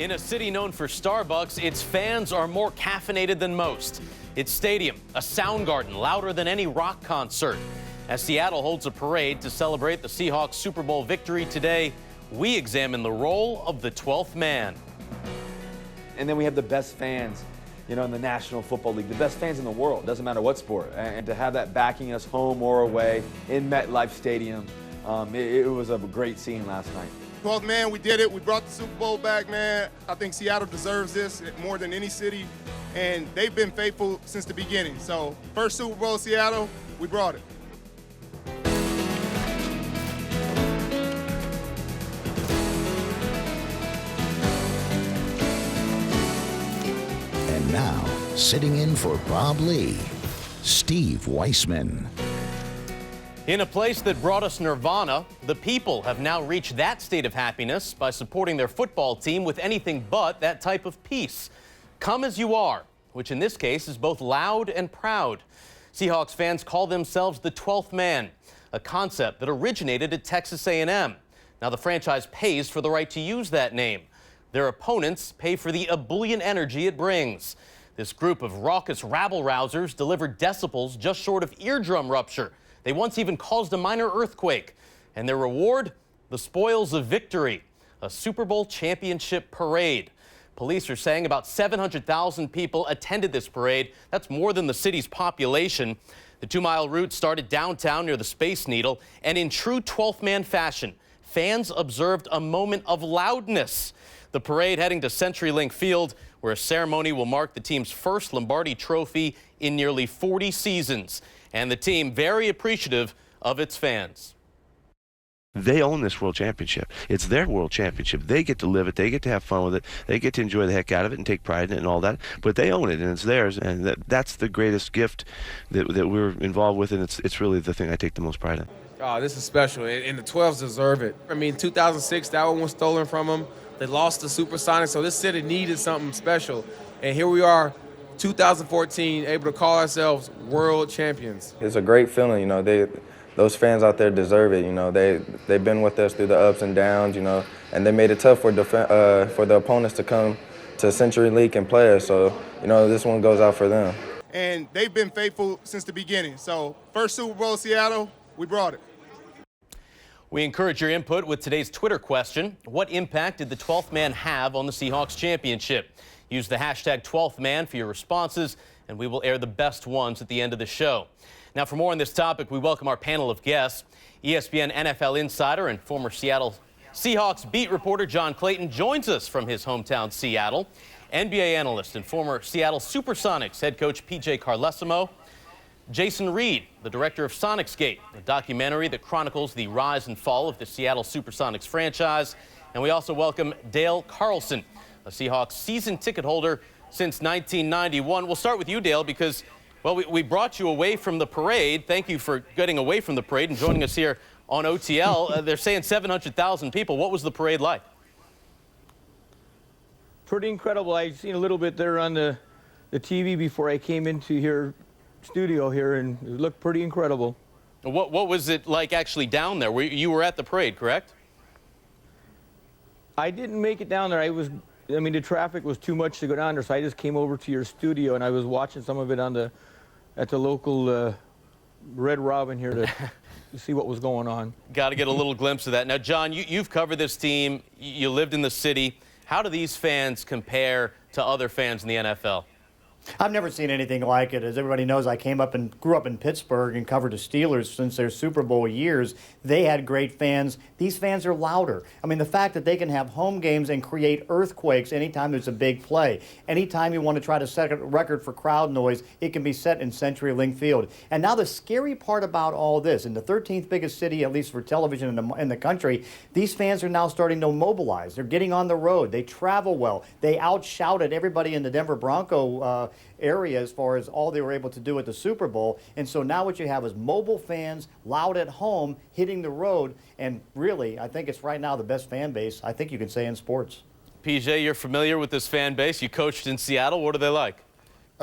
In a city known for Starbucks, its fans are more caffeinated than most. Its stadium, a sound garden louder than any rock concert. As Seattle holds a parade to celebrate the Seahawks Super Bowl victory today, we examine the role of the 12th man. And then we have the best fans, in the National Football League, the best fans in the world, doesn't matter what sport. And to have that backing us home or away in MetLife Stadium, it was a great scene last night. 12th man, we did it. We brought the Super Bowl back, man. I think Seattle deserves this more than any city, and they've been faithful since the beginning. So, first Super Bowl, Seattle, we brought it. And now, sitting in for Bob Lee, Steve Weissman. In a place that brought us nirvana, the people have now reached that state of happiness by supporting their football team with anything but that type of peace. Come as you are, which in this case is both loud and proud. Seahawks fans call themselves the 12th man, a concept that originated at Texas A&M. Now the franchise pays for the right to use that name. Their opponents pay for the ebullient energy it brings. This group of raucous rabble-rousers delivered decibels just short of eardrum rupture. They once even caused a minor earthquake. And their reward? The spoils of victory, a Super Bowl championship parade. Police are saying about 700,000 people attended this parade. That's more than the city's population. The 2-mile route started downtown near the Space Needle. And in true 12th man fashion, fans observed a moment of loudness. The parade heading to CenturyLink Field, where a ceremony will mark the team's first Lombardi trophy in nearly 40 seasons. And the team very appreciative of its fans. They own this world championship. It's their world championship. They get to live it. They get to have fun with it. They get to enjoy the heck out of it and take pride in it and all that. But they own it, and it's theirs. And that's the greatest gift that we're involved with, and it's really the thing I take the most pride in. Oh, this is special, and the 12s deserve it. I mean, 2006, that one was stolen from them. They lost the Supersonics, so this city needed something special. And here we are, 2014, able to call ourselves world champions. It's a great feeling, those fans out there deserve it. They've been with us through the ups and downs, and they made it tough for the opponents to come to CenturyLink and play us. So, this one goes out for them. And they've been faithful since the beginning. So, first Super Bowl, Seattle, we brought it. We encourage your input with today's Twitter question. What impact did the 12th man have on the Seahawks championship? Use the hashtag 12th man for your responses, and we will air the best ones at the end of the show. Now, for more on this topic, we welcome our panel of guests. ESPN NFL insider and former Seattle Seahawks beat reporter John Clayton joins us from his hometown, Seattle. NBA analyst and former Seattle Supersonics head coach P.J. Carlesimo. Jason Reed, the director of Sonicsgate, a documentary that chronicles the rise and fall of the Seattle Supersonics franchise. And we also welcome Dale Carlsen, a Seahawks season ticket holder since 1991. We'll start with you, Dale, because, well, we brought you away from the parade. Thank you for getting away from the parade and joining us here on OTL. They're saying 700,000 people. What was the parade like? Pretty incredible. I've seen a little bit there on the TV before I came into here. Studio here, and it looked pretty incredible. What was it like actually down there? You were at the parade, correct? I didn't make it down there. The traffic was too much to go down there, so I just came over to your studio, and I was watching some of it at the local Red Robin here to see what was going on. Got to get a little glimpse of that. Now, John, you've covered this team. You lived in the city. How do these fans compare to other fans in the NFL? I've never seen anything like it. As everybody knows, I grew up in Pittsburgh and covered the Steelers since their Super Bowl years. They had great fans. These fans are louder. The fact that they can have home games and create earthquakes anytime there's a big play. Anytime you want to try to set a record for crowd noise, it can be set in CenturyLink Field. And now the scary part about all this, in the 13th biggest city, at least for television in the country, these fans are now starting to mobilize. They're getting on the road. They travel well. They outshouted everybody in the Denver Bronco area as far as all they were able to do at the Super Bowl. And so now what you have is mobile fans, loud at home, hitting the road. And really, I think it's right now the best fan base, I think you can say, in sports. PJ, you're familiar with this fan base. You coached in Seattle. What are they like?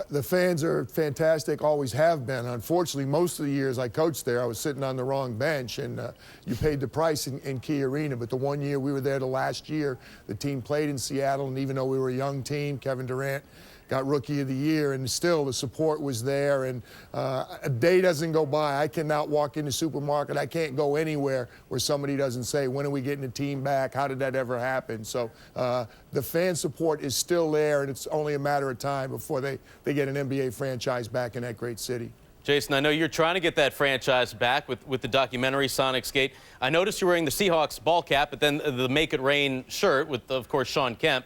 The fans are fantastic, always have been. Unfortunately, most of the years I coached there, I was sitting on the wrong bench, and you paid the price in Key Arena. But the one year we were there, the last year, the team played in Seattle, and even though we were a young team, Kevin Durant got Rookie of the Year, and still the support was there. And a day doesn't go by. I cannot walk in the supermarket. I can't go anywhere where somebody doesn't say, when are we getting the team back? How did that ever happen? So the fan support is still there, and it's only a matter of time before they get an NBA franchise back in that great city. Jason, I know you're trying to get that franchise back with the documentary Sonicsgate. I noticed you're wearing the Seahawks ball cap, but then the Make It Rain shirt with, of course, Sean Kemp.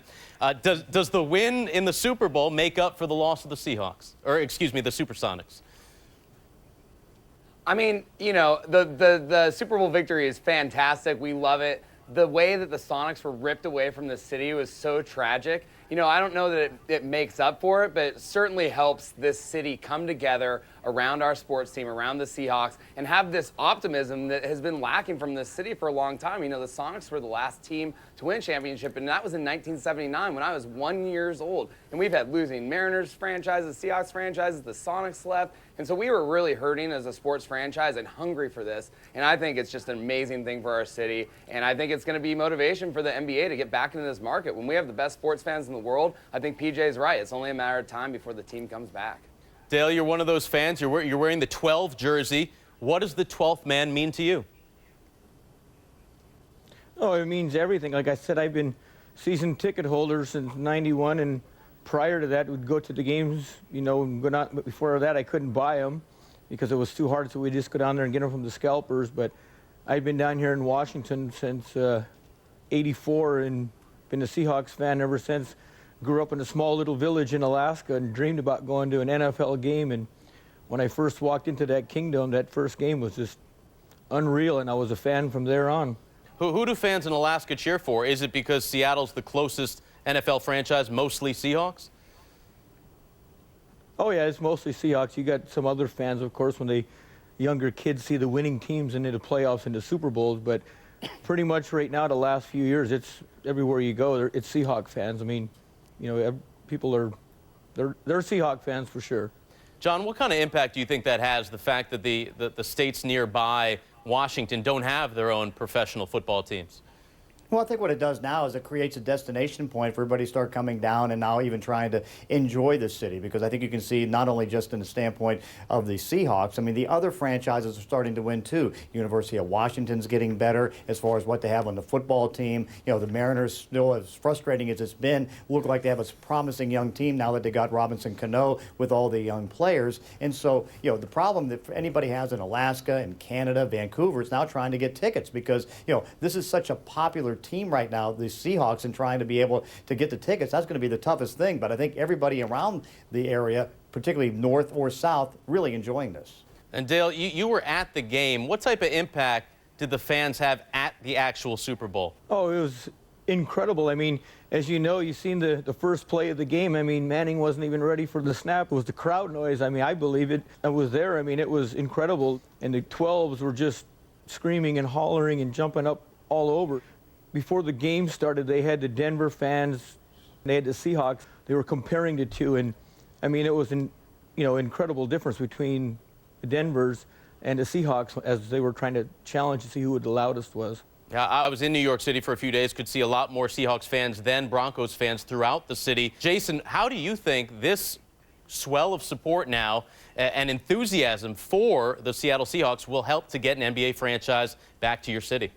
Does the win in the Super Bowl make up for the loss of the Seahawks? Or, excuse me, the Supersonics? I mean, you know, the Super Bowl victory is fantastic. We love it. The way that the Sonics were ripped away from the city was so tragic. You know, I don't know that it makes up for it, but it certainly helps this city come together around our sports team, around the Seahawks, and have this optimism that has been lacking from this city for a long time. You know, the Sonics were the last team to win a championship, and that was in 1979 when I was 1 year old. And we've had losing Mariners franchises, Seahawks franchises, the Sonics left. And so we were really hurting as a sports franchise and hungry for this. And I think it's just an amazing thing for our city. And I think it's going to be motivation for the NBA to get back into this market. When we have the best sports fans in the world, I think PJ's right. It's only a matter of time before the team comes back. Dale, you're one of those fans. You're wearing the 12 jersey. What does the 12th man mean to you? Oh, it means everything. Like I said, I've been season ticket holder since '91, and prior to that, we'd go to the games, you know, and go down. But before that, I couldn't buy them because it was too hard, so we just go down there and get them from the scalpers. But I've been down here in Washington since '84 and been a Seahawks fan ever since. Grew up in a small little village in Alaska and dreamed about going to an NFL game. And when I first walked into that kingdom, that first game was just unreal, and I was a fan from there on. Who do fans in Alaska cheer for? Is it because Seattle's the closest NFL franchise, mostly Seahawks? Oh, yeah, it's mostly Seahawks. You got some other fans, of course, when the younger kids see the winning teams into the playoffs and the Super Bowls. But pretty much right now, the last few years, it's everywhere you go, it's Seahawk fans. I mean, you know, people are, they're Seahawk fans for sure. John, what kind of impact do you think that has, the fact that the states nearby, Washington, don't have their own professional football teams? Well, I think what it does now is it creates a destination point for everybody to start coming down and now even trying to enjoy the city, because I think you can see not only just in the standpoint of the Seahawks, I mean, the other franchises are starting to win too. University of Washington's getting better as far as what they have on the football team. You know, the Mariners, still as frustrating as it's been, look like they have a promising young team now that they got Robinson Cano with all the young players. And so, you know, the problem that anybody has in Alaska and Canada, Vancouver, is now trying to get tickets because, you know, this is such a popular team right now, the Seahawks, and trying to be able to get the tickets. That's going to be the toughest thing. But I think everybody around the area, particularly north or south, really enjoying this. And Dale, you were at the game. What type of impact did the fans have at the actual Super Bowl? Oh, it was incredible. I mean, as you know, you've seen the first play of the game. I mean, Manning wasn't even ready for the snap. It was the crowd noise. I mean, I believe it. I was there. I mean, it was incredible. And the 12s were just screaming and hollering and jumping up all over. Before the game started, they had the Denver fans, they had the Seahawks. They were comparing the two, and I mean, it was an incredible difference between the Denvers and the Seahawks as they were trying to challenge to see who the loudest was. Yeah, I was in New York City for a few days, could see a lot more Seahawks fans than Broncos fans throughout the city. Jason, how do you think this swell of support now and enthusiasm for the Seattle Seahawks will help to get an NBA franchise back to your city?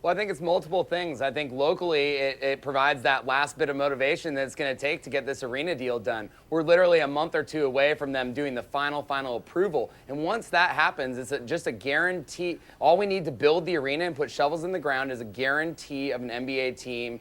Well, I think it's multiple things. I think locally it provides that last bit of motivation that it's going to take to get this arena deal done. We're literally a month or two away from them doing the final approval. And once that happens, it's just a guarantee. All we need to build the arena and put shovels in the ground is a guarantee of an NBA team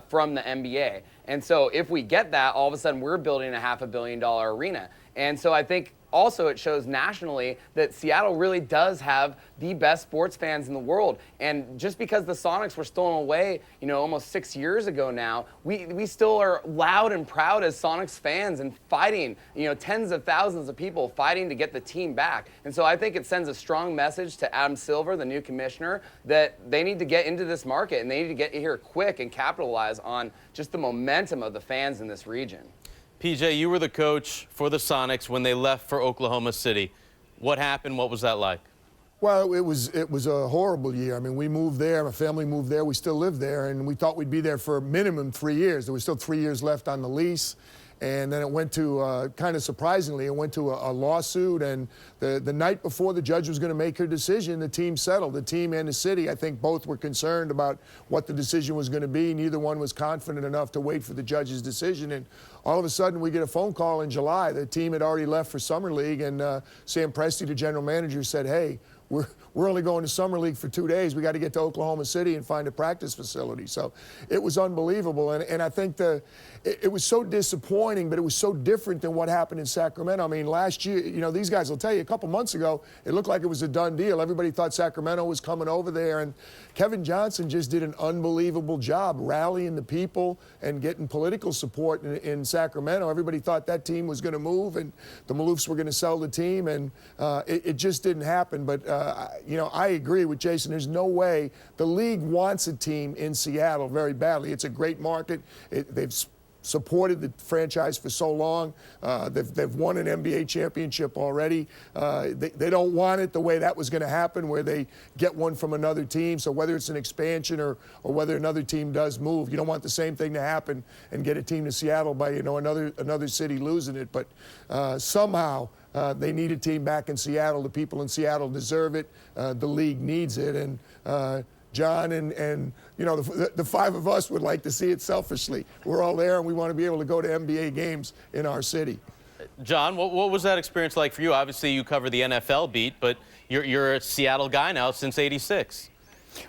from the NBA. And so if we get that, all of a sudden we're building a $500 million arena. And so I think also it shows nationally that Seattle really does have the best sports fans in the world. And just because the Sonics were stolen away, you know, almost 6 years ago now, we still are loud and proud as Sonics fans and fighting, you know, tens of thousands of people fighting to get the team back. And so I think it sends a strong message to Adam Silver, the new commissioner, that they need to get into this market and they need to get here quick and capitalize on just the momentum of the fans in this region. PJ, you were the coach for the Sonics when they left for Oklahoma City. What happened? What was that like? Well, it was a horrible year. I mean, we moved there. My family moved there. We still live there, and we thought we'd be there for a minimum 3 years. There was still 3 years left on the lease. And then it went to, kind of surprisingly, it went to a lawsuit. And the night before the judge was going to make her decision, the team settled. The team and the city, I think both were concerned about what the decision was going to be. Neither one was confident enough to wait for the judge's decision. And all of a sudden, we get a phone call in July. The team had already left for Summer League. And Sam Presti, the general manager, said, hey, we're only going to Summer League for 2 days. We got to get to Oklahoma City and find a practice facility. So it was unbelievable. And I think it was so disappointing, but it was so different than what happened in Sacramento. I mean, last year, you know, these guys will tell you, a couple months ago, it looked like it was a done deal. Everybody thought Sacramento was coming over there. And Kevin Johnson just did an unbelievable job rallying the people and getting political support in Sacramento. Everybody thought that team was going to move and the Maloofs were going to sell the team. And it just didn't happen. But you know, I agree with Jason. There's no way. The league wants a team in Seattle very badly. It's a great market. They've supported the franchise for so long. They've won an NBA championship already. They don't want it the way that was going to happen, where they get one from another team. So whether it's an expansion or whether another team does move, you don't want the same thing to happen and get a team to Seattle by, you know, another city losing it. But somehow they need a team back in Seattle. The people in Seattle deserve it. The league needs it. And John and you know, the five of us would like to see it selfishly. We're all there, and we want to be able to go to NBA games in our city. John, what was that experience like for you? Obviously, you cover the NFL beat, but you're a Seattle guy now since '86.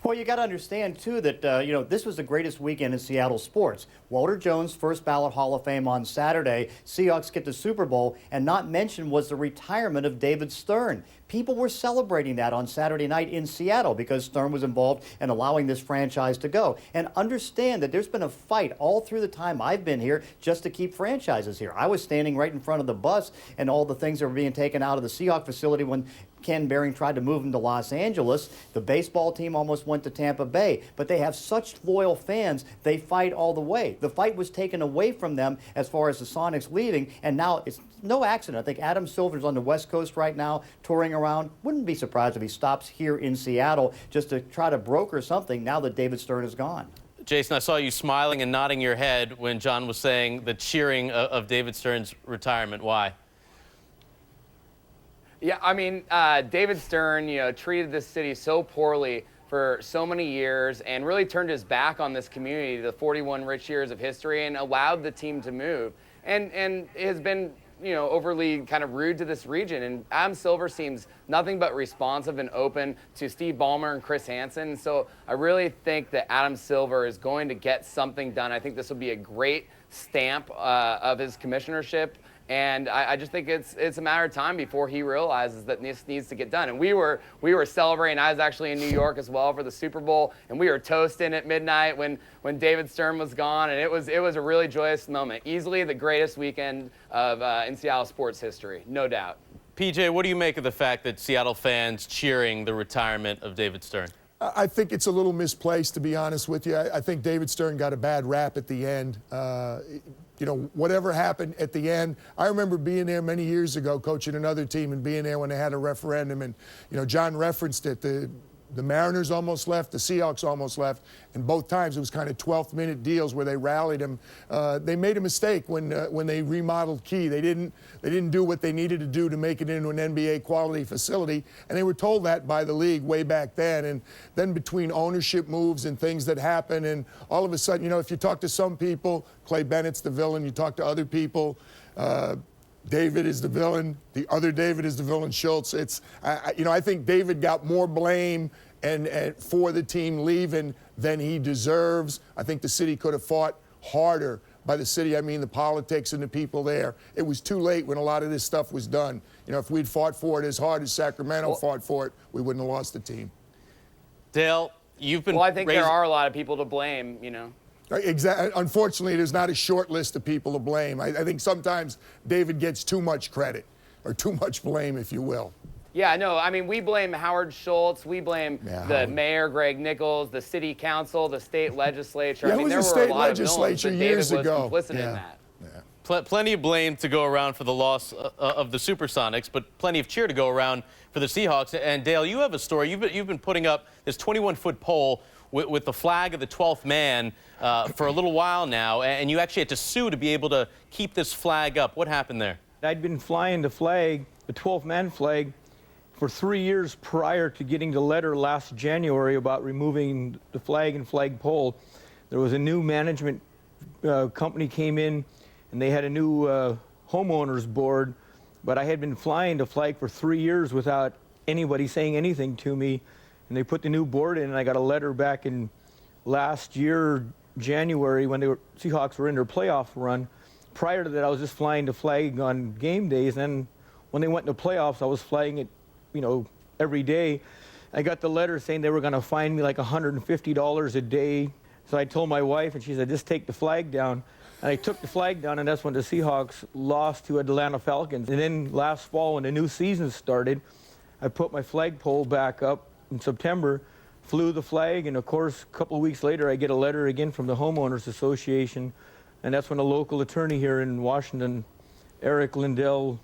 Well, you got to understand, too, that, you know, this was the greatest weekend in Seattle sports. Walter Jones, first ballot Hall of Fame on Saturday. Seahawks get the Super Bowl, and not mentioned was the retirement of David Stern. People were celebrating that on Saturday night in Seattle because Stern was involved in allowing this franchise to go. And understand that there's been a fight all through the time I've been here just to keep franchises here. I was standing right in front of the bus and all the things that were being taken out of the Seahawks facility when Ken Behring tried to move them to Los Angeles. The baseball team almost went to Tampa Bay, but they have such loyal fans, they fight all the way. The fight was taken away from them as far as the Sonics leaving, and now it's no accident. I think Adam Silver's on the West Coast right now, touring around. Wouldn't be surprised if he stops here in Seattle just to try to broker something now that David Stern is gone. Jason, I saw you smiling and nodding your head when John was saying the cheering of David Stern's retirement. Why? Yeah, I mean, David Stern, you know, treated this city so poorly for so many years and really turned his back on this community, the 41 rich years of history, and allowed the team to move. And has been, you know, overly kind of rude to this region. And Adam Silver seems nothing but responsive and open to Steve Ballmer and Chris Hansen. So I really think that Adam Silver is going to get something done. I think this will be a great stamp of his commissionership. And I just think it's a matter of time before he realizes that this needs to get done. And we were celebrating. I was actually in New York as well for the Super Bowl, and we were toasting at midnight when David Stern was gone, and it was a really joyous moment. Easily the greatest weekend of in Seattle sports history, no doubt. PJ, what do you make of the fact that Seattle fans cheering the retirement of David Stern? I think it's a little misplaced, to be honest with you. I think David Stern got a bad rap at the end. You know, whatever happened at the end. I remember being there many years ago, coaching another team, and being there when they had a referendum. And, you know, John referenced it. The Mariners almost left, the Seahawks almost left, and both times it was kind of 12th-minute deals where they rallied him. They made a mistake when they remodeled Key. They didn't do what they needed to do to make it into an NBA quality facility, and they were told that by the league way back then. And then between ownership moves and things that happen, and all of a sudden, you know, if you talk to some people, Clay Bennett's the villain. You talk to other people, David is the villain. The other David is the villain, Schultz. You know, I think David got more blame and for the team leaving than he deserves. I think the city could have fought harder. By the city, I mean the politics and the people there. It was too late when a lot of this stuff was done. You know, if we'd fought for it as hard as Sacramento fought for it, we wouldn't have lost the team. Dale, you've been Well, I think there are a lot of people to blame, you know. Exactly. Unfortunately, there's not a short list of people to blame. I think sometimes David gets too much credit, or too much blame, if you will. Yeah, no, I mean, we blame Howard Schultz, we blame the mayor, Greg Nichols, the city council, the state legislature. Yeah, I mean, it was there the were state a lot legislature of villains, but years David ago. was complicit in that. Yeah. Plenty of blame to go around for the loss of the Supersonics, but plenty of cheer to go around for the Seahawks. And Dale, you have a story. You've been putting up this 21-foot pole with the flag of the 12th man for a little while now, and you actually had to sue to be able to keep this flag up. What happened there? I'd been flying the flag, the 12th man flag, for 3 years prior to getting the letter last January about removing the flag and flagpole. There was a new management company came in, and they had a new homeowners board, but I had been flying the flag for 3 years without anybody saying anything to me, and they put the new board in, and I got a letter back in last year, January, when the Seahawks were in their playoff run. Prior to that, I was just flying the flag on game days, and then when they went into playoffs, I was flying it, every day. I got the letter saying they were going to fine me like $150 a day. So I told my wife, and she said, just take the flag down. And I took the flag down, and that's when the Seahawks lost to Atlanta Falcons. And then last fall, when the new season started, I put my flagpole back up in September, flew the flag, and of course, a couple of weeks later, I get a letter again from the Homeowners Association, and that's when a local attorney here in Washington, Eric Lindell,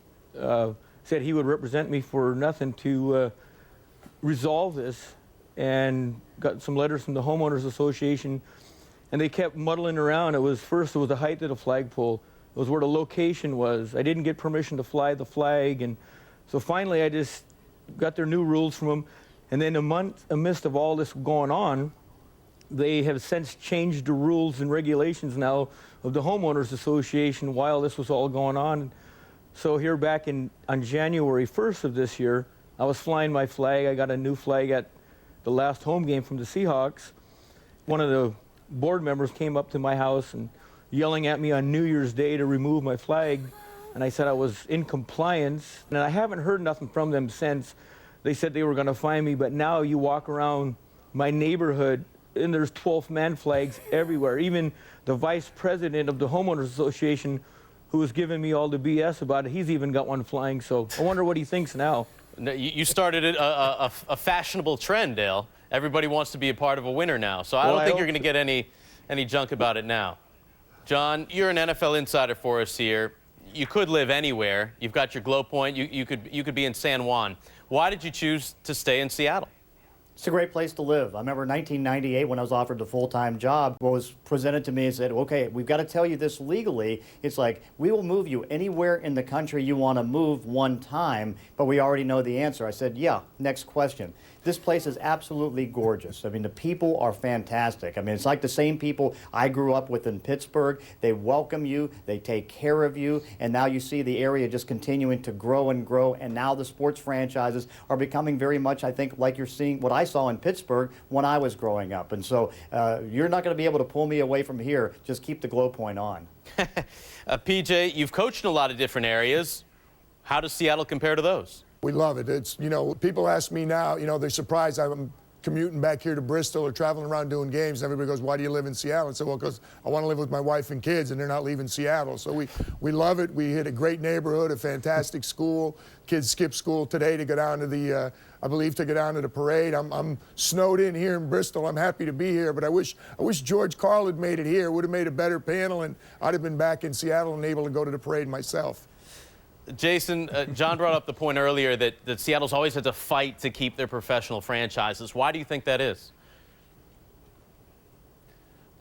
said he would represent me for nothing to resolve this, and got some letters from the Homeowners Association, and they kept muddling around. It was the height of the flagpole. It was where the location was. I didn't get permission to fly the flag, and so finally I just got their new rules from them. And then amidst of all this going on, they have since changed the rules and regulations now of the Homeowners Association while this was all going on. So here back on January 1st of this year, I was flying my flag. I got a new flag at the last home game from the Seahawks. One of the board members came up to my house and yelling at me on New Year's Day to remove my flag. And I said I was in compliance. And I haven't heard nothing from them since. They said they were going to fine me, but now you walk around my neighborhood and there's 12th man flags everywhere. Even the vice president of the Homeowners Association, who was giving me all the BS about it, he's even got one flying, so I wonder what he thinks now. You started a fashionable trend, Dale. Everybody wants to be a part of a winner now, so I don't think you're going to get any junk about it now. John, you're an NFL insider for us here. You could live anywhere. You've got your glow point. You could be in San Juan. Why did you choose to stay in Seattle? It's a great place to live. I remember 1998 when I was offered the full-time job, what was presented to me and said, okay, we've got to tell you this legally. It's like, we will move you anywhere in the country you want to move one time, but we already know the answer. I said, yeah, next question. This place is absolutely gorgeous. I mean, the people are fantastic. I mean, it's like the same people I grew up with in Pittsburgh. They welcome you, they take care of you, and now you see the area just continuing to grow and grow, and now the sports franchises are becoming very much, I think, like you're seeing what I saw in Pittsburgh when I was growing up. And so you're not going to be able to pull me away from here. Just keep the glow point on. PJ, you've coached in a lot of different areas. How does Seattle compare to those? We love it. It's, people ask me now, they're surprised I'm commuting back here to Bristol or traveling around doing games. Everybody goes, why do you live in Seattle? I said, well, because I want to live with my wife and kids, and they're not leaving Seattle. So we love it. We hit a great neighborhood, a fantastic school. Kids skip school today to go down to the, I believe, to go down to the parade. I'm snowed in here in Bristol. I'm happy to be here, but I wish George Carl had made it here. Would have made a better panel, and I'd have been back in Seattle and able to go to the parade myself. Jason, John brought up the point earlier that Seattle's always had to fight to keep their professional franchises. Why do you think that is?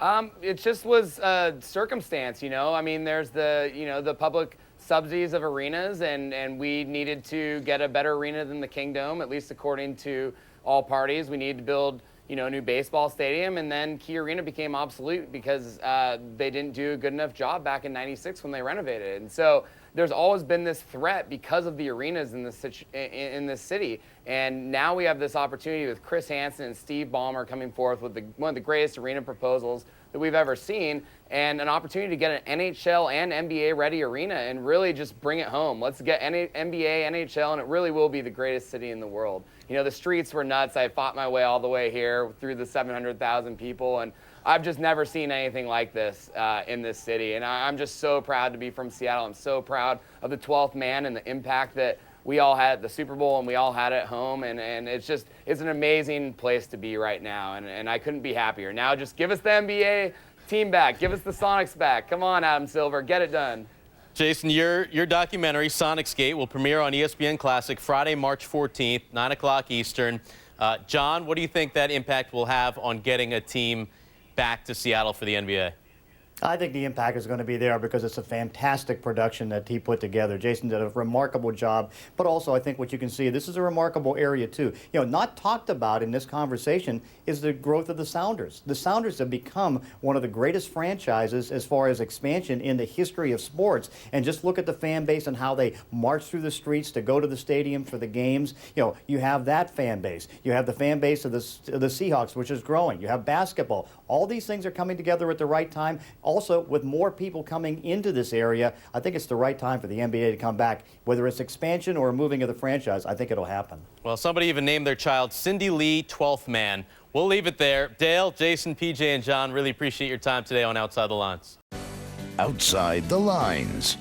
It just was circumstance, I mean, there's the public subsidies of arenas, and we needed to get a better arena than the Kingdome, at least according to all parties. We needed to build, a new baseball stadium, and then Key Arena became obsolete because they didn't do a good enough job back in '96 when they renovated. And so there's always been this threat because of the arenas in this city. And now we have this opportunity with Chris Hansen and Steve Ballmer coming forth with one of the greatest arena proposals that we've ever seen, and an opportunity to get an NHL and NBA ready arena and really just bring it home. Let's get NBA, NHL, and it really will be the greatest city in the world. The streets were nuts. I fought my way all the way here through the 700,000 people, and I've just never seen anything like this in this city. And I'm just so proud to be from Seattle. I'm so proud of the 12th man and the impact that we all had at the Super Bowl and we all had at home. And it's an amazing place to be right now. And I couldn't be happier. Now just give us the NBA team back. Give us the Sonics back. Come on, Adam Silver. Get it done. Jason, your documentary, Sonicsgate, will premiere on ESPN Classic Friday, March 14th, 9 o'clock Eastern. John, what do you think that impact will have on getting a team back to Seattle for the NBA? I think the impact is going to be there because it's a fantastic production that he put together. Jason did a remarkable job, but also I think what you can see, this is a remarkable area too. You know, not talked about in this conversation is the growth of the Sounders. The Sounders have become one of the greatest franchises as far as expansion in the history of sports. And just look at the fan base and how they march through the streets to go to the stadium for the games. You know, you have that fan base. You have the fan base of the Seahawks, which is growing. You have basketball. All these things are coming together at the right time. Also, with more people coming into this area, I think it's the right time for the NBA to come back. Whether it's expansion or a moving of the franchise, I think it'll happen. Well, somebody even named their child Cindy Lee, 12th man. We'll leave it there. Dale, Jason, PJ, and John, really appreciate your time today on Outside the Lines. Outside the Lines.